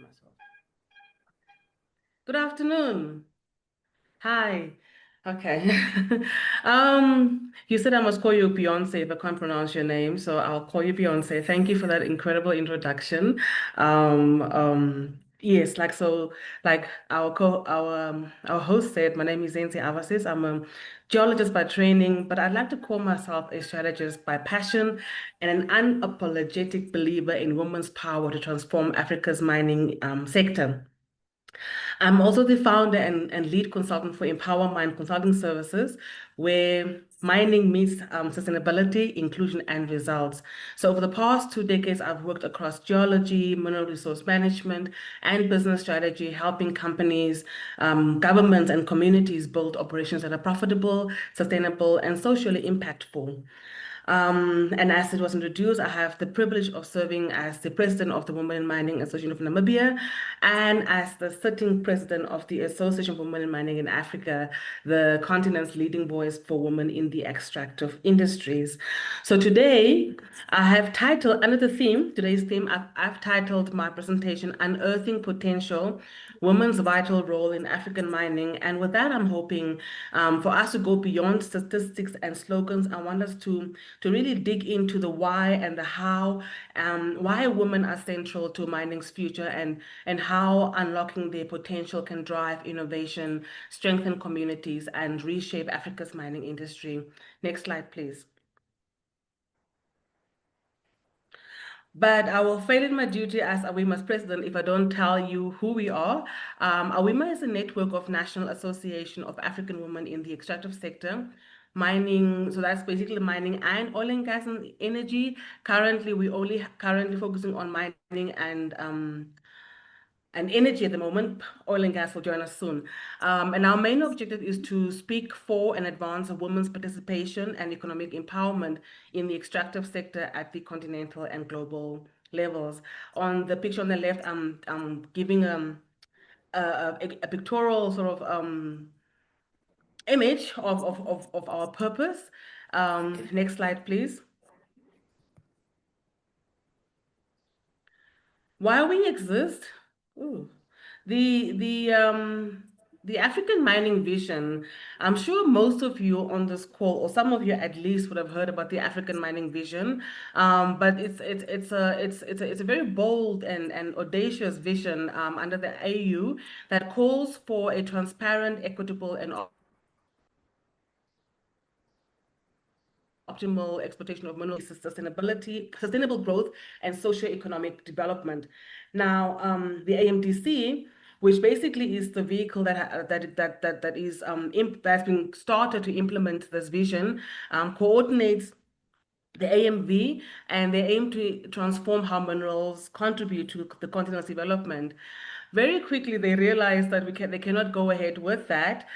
myself. Good afternoon. Hi. Okay. You said I must call you Beyonce if I can't pronounce your name, so I'll call you Beyonce. Thank you for that incredible introduction. Yes, like our host said, my name is Zenzi Awases. I'm a geologist by training, but I'd like to call myself a strategist by passion and an unapologetic believer in women's power to transform Africa's mining sector. I'm also the founder and lead consultant for EmpowerMine Consulting Services, where mining meets sustainability, inclusion, and results. So over the past 2 decades, I've worked across geology, mineral resource management, and business strategy, helping companies, governments, and communities build operations that are profitable, sustainable, and socially impactful. And as it was introduced, I have the privilege of serving as the president of the Women in Mining Association of Namibia and as the sitting president of the Association of Women in Mining in Africa, the continent's leading voice for women in the extractive industries. So today, I have titled, under the theme, today's theme, I've titled my presentation, Unearthing Potential, Women's Vital Role in African Mining. And with that, I'm hoping for us to go beyond statistics and slogans. I want us to really dig into the why and the how, why women are central to mining's future and how unlocking their potential can drive innovation, strengthen communities, and reshape Africa's mining industry. Next slide, please. But I will fail in my duty as AWIMA's president if I don't tell you who we are. AWIMA is a network of National Association of African Women in the Extractive Sector. Mining, so that's basically mining and oil and gas and energy. Currently, we only currently focusing on mining and energy at the moment. Oil and gas will join us soon. And our main objective is to speak for and advance women's participation and economic empowerment in the extractive sector at the continental and global levels. On the picture on the left, I'm giving a pictorial sort of image of our purpose. Next slide, please. Why we exist? Ooh. The the um the African mining vision, I'm sure most of you on this call, or some of you at least, would have heard about the African mining vision. But it's a very bold and audacious vision under the AU that calls for a transparent, equitable, and optimal exploitation of mineral sustainability, sustainable growth, and socio-economic development. Now, the AMDC, which basically is the vehicle that's been started to implement this vision, coordinates the AMV, and they aim to transform how minerals contribute to the continent's development. Very quickly, they realized that they cannot go ahead with that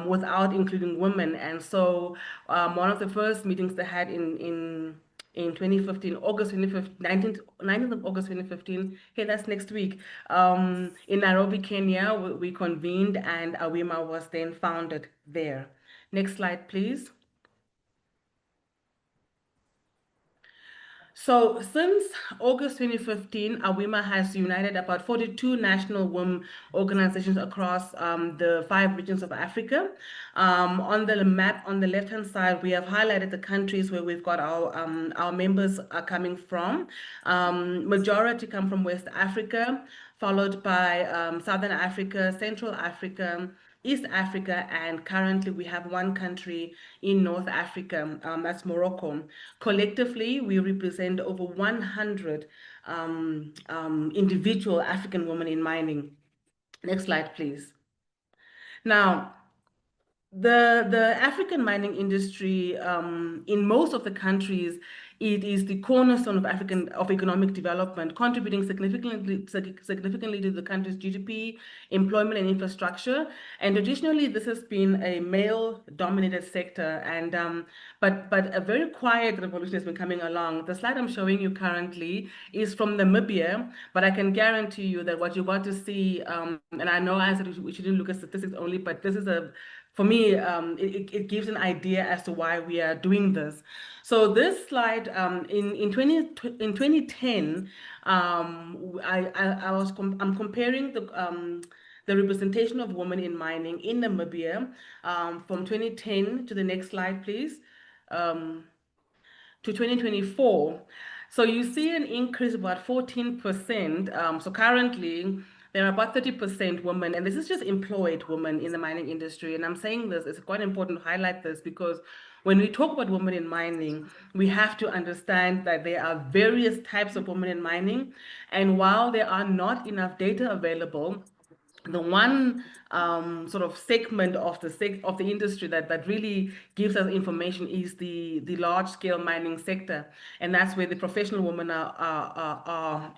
without including women. And so one of the first meetings they had in 2015, August 2015, 19th of August 2015, hey, that's next week, in Nairobi, Kenya, we convened and AWIMA was then founded there. Next slide, please. So since August 2015, AWIMA has united about 42 national women organizations across the 5 regions of Africa. On the map on the left-hand side, we have highlighted the countries where we've got our members are coming from. Majority come from West Africa, followed by Southern Africa, Central Africa, East Africa, and currently we have one country in North Africa, that's Morocco. Collectively, we represent over 100 individual African women in mining. Next slide, please. Now, the African mining industry in most of the countries, it is the cornerstone of economic development, contributing significantly to the country's GDP, employment, and infrastructure. And traditionally, this has been a male-dominated sector, and but a very quiet revolution has been coming along. The slide I'm showing you currently is from Namibia, but I can guarantee you that what you're about to see, and I know I said we shouldn't look at statistics only, but this is a for me, it gives an idea as to why we are doing this. So this slide, in 2010, I'm comparing the representation of women in mining in Namibia, from 2010 to the next slide, please. To 2024. So you see an increase of about 14%. So currently, there are about 30% women, and this is just employed women in the mining industry. And I'm saying this, it's quite important to highlight this because when we talk about women in mining, we have to understand that there are various types of women in mining. And while there are not enough data available, the one sort of segment of the industry that really gives us information is the large scale mining sector, and that's where the professional women are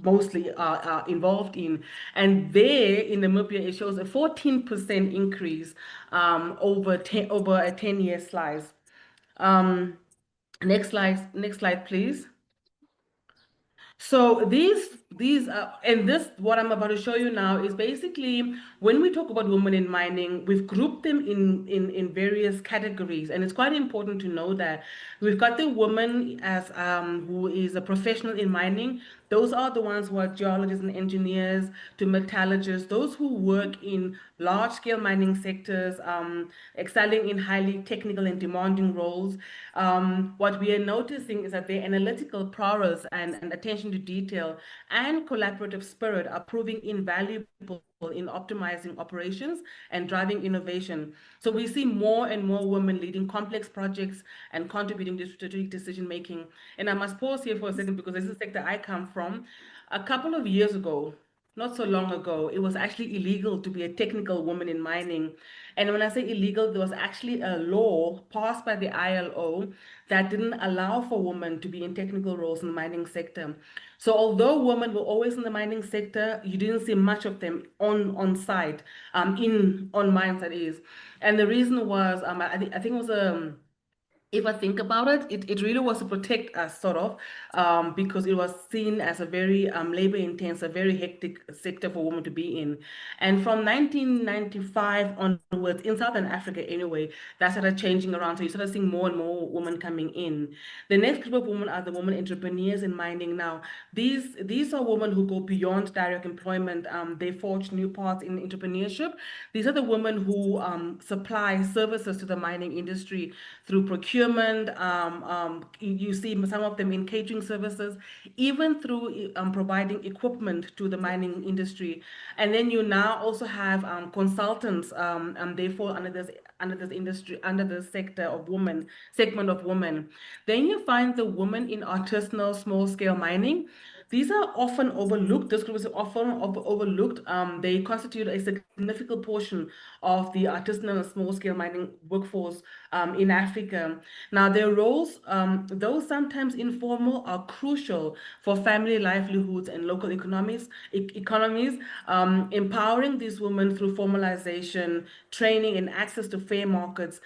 mostly are involved in. And there in Namibia, it shows a 14% increase over a 10-year slice. Um, next slide, please. So these and this what I'm about to show you now is basically when we talk about women in mining, we've grouped them in various categories, and it's quite important to know that we've got the woman as who is a professional in mining. Those are the ones who are geologists and engineers to metallurgists, those who work in large scale mining sectors, excelling in highly technical and demanding roles. What we are noticing is that their analytical prowess and attention to detail and collaborative spirit are proving invaluable in optimizing operations and driving innovation. So we see more and more women leading complex projects and contributing to strategic decision making. And I must pause here for a second because this is the sector I come from. A couple of years ago, not so long ago, it was actually illegal to be a technical woman in mining. And when I say illegal, there was actually a law passed by the ILO that didn't allow for women to be in technical roles in the mining sector. So although women were always in the mining sector, you didn't see much of them on site, in on mines that is. And the reason was, I think it was if I think about it, it really was to protect us, sort of, because it was seen as a very labor intense, a very hectic sector for women to be in. And from 1995 onwards, in Southern Africa anyway, that started changing around. So you started seeing more and more women coming in. The next group of women are the women entrepreneurs in mining now. These are women who go beyond direct employment. They forge new paths in entrepreneurship. These are the women who supply services to the mining industry through procurement. You see some of them in catering services, even through providing equipment to the mining industry. And then you now also have consultants, and they fall under this industry, under this sector of women, segment of women. Then you find the women in artisanal small scale mining. These are often overlooked. This group is often overlooked. They constitute a significant portion of the artisanal and small-scale mining workforce in Africa. Now, their roles, though sometimes informal, are crucial for family livelihoods and local economies. Empowering these women through formalization, training, and access to fair markets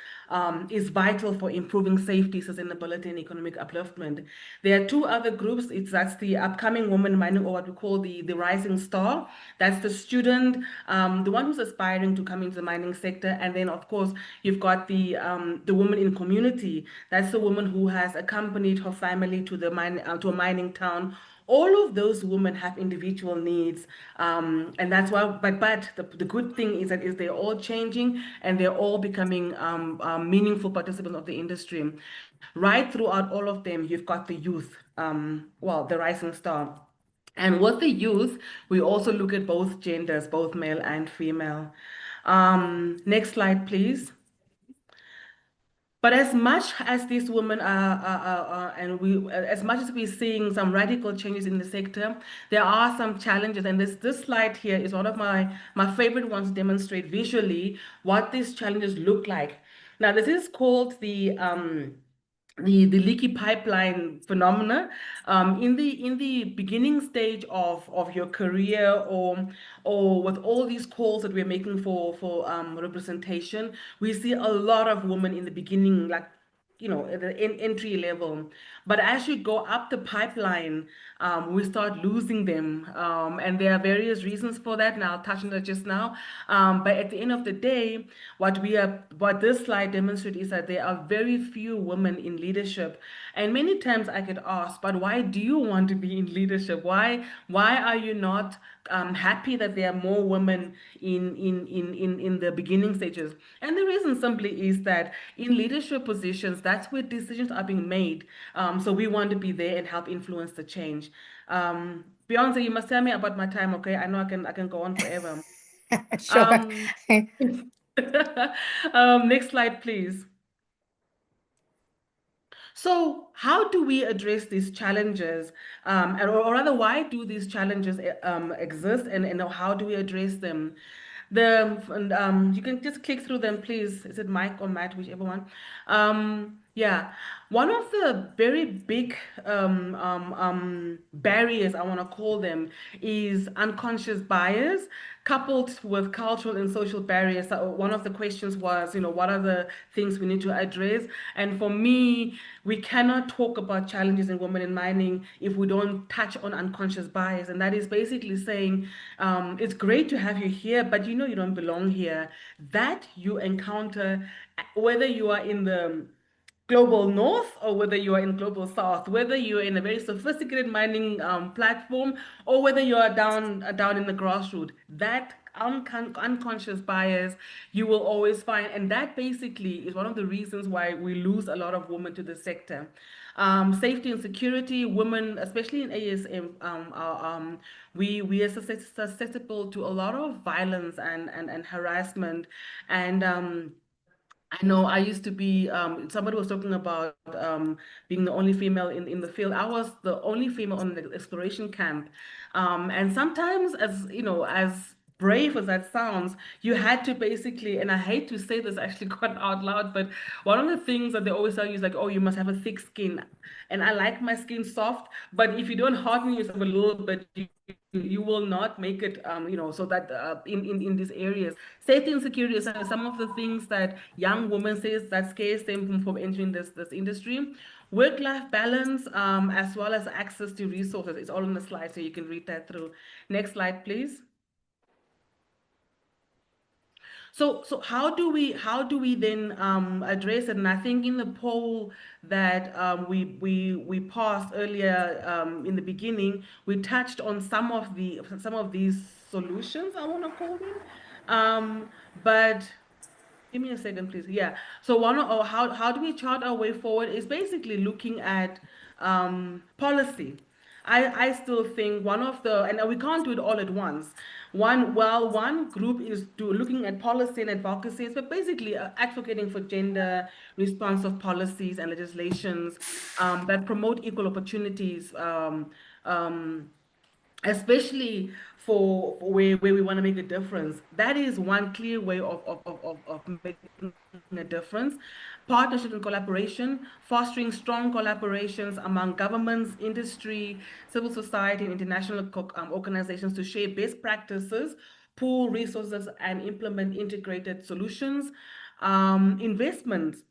is vital for improving safety, sustainability, and economic upliftment. There are two other groups. That's the upcoming woman mining, or what we call the rising star. That's the student, the one who's aspiring to come into the mining sector, and then of course you've got the woman in community. That's the woman who has accompanied her family to the to a mining town. All of those women have individual needs, and that's why. But the good thing is that is they're all changing and they're all becoming meaningful participants of the industry. Right throughout all of them, you've got the youth, well, the rising star. And with the youth, we also look at both genders, both male and female. Next slide, please. But as much as these women and as much as we're seeing some radical changes in the sector, there are some challenges. And this slide here is one of my favorite ones to demonstrate visually what these challenges look like. Now, this is called the leaky pipeline phenomena. In the beginning stage of your career, or with all these calls that we're making for representation, we see a lot of women in the beginning, like at the entry level. But as you go up the pipeline, we start losing them. And there are various reasons for that, and I'll touch on that just now. But at the end of the day, what this slide demonstrates is that there are very few women in leadership. And many times I get asked, but why do you want to be in leadership? Why are you not happy that there are more women in the beginning stages? And the reason simply is that in leadership positions, that's where decisions are being made. So we want to be there and help influence the change. Beyonce, you must tell me about my time, okay? I know I can go on forever. Sure. Um, next slide, please. So, how do we address these challenges? Or rather, why do these challenges exist, and how do we address them? You can just click through them, please. Is it Mike or Matt, whichever one? Yeah, one of the very big barriers, I want to call them, is unconscious bias coupled with cultural and social barriers. So one of the questions was, what are the things we need to address? And for me, we cannot talk about challenges in women in mining if we don't touch on unconscious bias. And that is basically saying, it's great to have you here, but you don't belong here. That you encounter, whether you are in the global north or whether you are in global south, whether you're in a very sophisticated mining platform or whether you are down in the grassroots, that unconscious bias you will always find, and that basically is one of the reasons why we lose a lot of women to the sector. Safety and security, women, especially in ASM, we are susceptible to a lot of violence and harassment, and I know I used to be, somebody was talking about being the only female in the field. I was the only female on the exploration camp. And sometimes, as brave as that sounds, you had to basically, and I hate to say this actually quite out loud, but one of the things that they always tell you is like, oh, you must have a thick skin. And I like my skin soft, but if you don't harden yourself a little bit, you will not make it, so that in these areas. Safety and security is some of the things that young women says that scares them from entering this industry. Work-life balance, as well as access to resources. It's all on the slide, so you can read that through. Next slide, please. So how do we then address it? And I think in the poll that we passed earlier in the beginning, we touched on some of these solutions, I want to call them. But give me a second, please. Yeah. So how do we chart our way forward is basically looking at policy. I still think one of the, and we can't do it all at once. One group is looking at policy and advocacies, but basically advocating for gender responsive policies and legislations that promote equal opportunities. Um, Especially for where we want to make a difference. That is one clear way of making a difference. Partnership and collaboration, fostering strong collaborations among governments, industry, civil society, and international organizations to share best practices, pool resources, and implement integrated solutions. Investments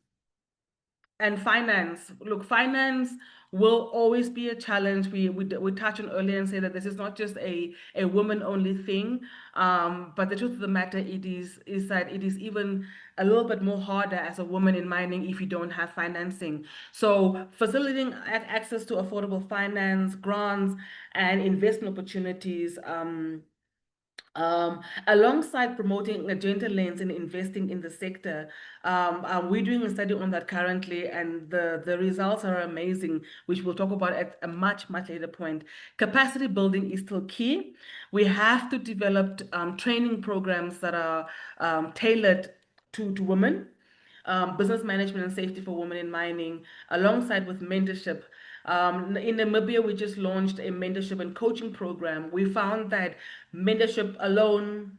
and finance. Look, finance will always be a challenge. We touched on earlier and say that this is not just a woman only thing. But the truth of the matter is that it is even a little bit more harder as a woman in mining if you don't have financing. So facilitating access to affordable finance, grants, and investment opportunities. Alongside promoting a gender lens and investing in the sector, we're doing a study on that currently, and the results are amazing, which we'll talk about at a much, much later point. Capacity building is still key. We have to develop training programs that are tailored to women, business management and safety for women in mining, alongside with mentorship. In Namibia, we just launched a mentorship and coaching program. We found that mentorship alone,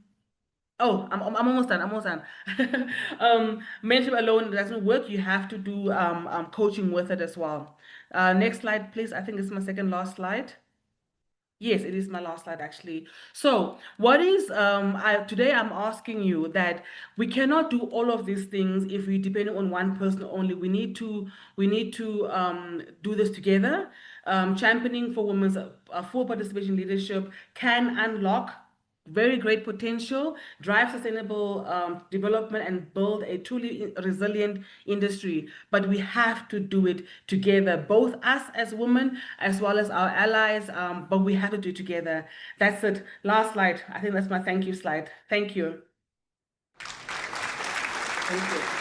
oh, I'm almost done. I'm almost done. Mentorship alone doesn't work. You have to do coaching with it as well. Next slide, please. I think this is my second last slide. Yes, it is my last slide actually. So, what is today I'm asking you that we cannot do all of these things if we depend on one person only. We need to do this together. Championing for women's full participation in leadership can unlock very great potential, drive sustainable development, and build a truly resilient industry. But we have to do it together, both us as women as well as our allies. But we have to do it together. That's it. Last slide. I think that's my thank you slide. Thank you. Thank you.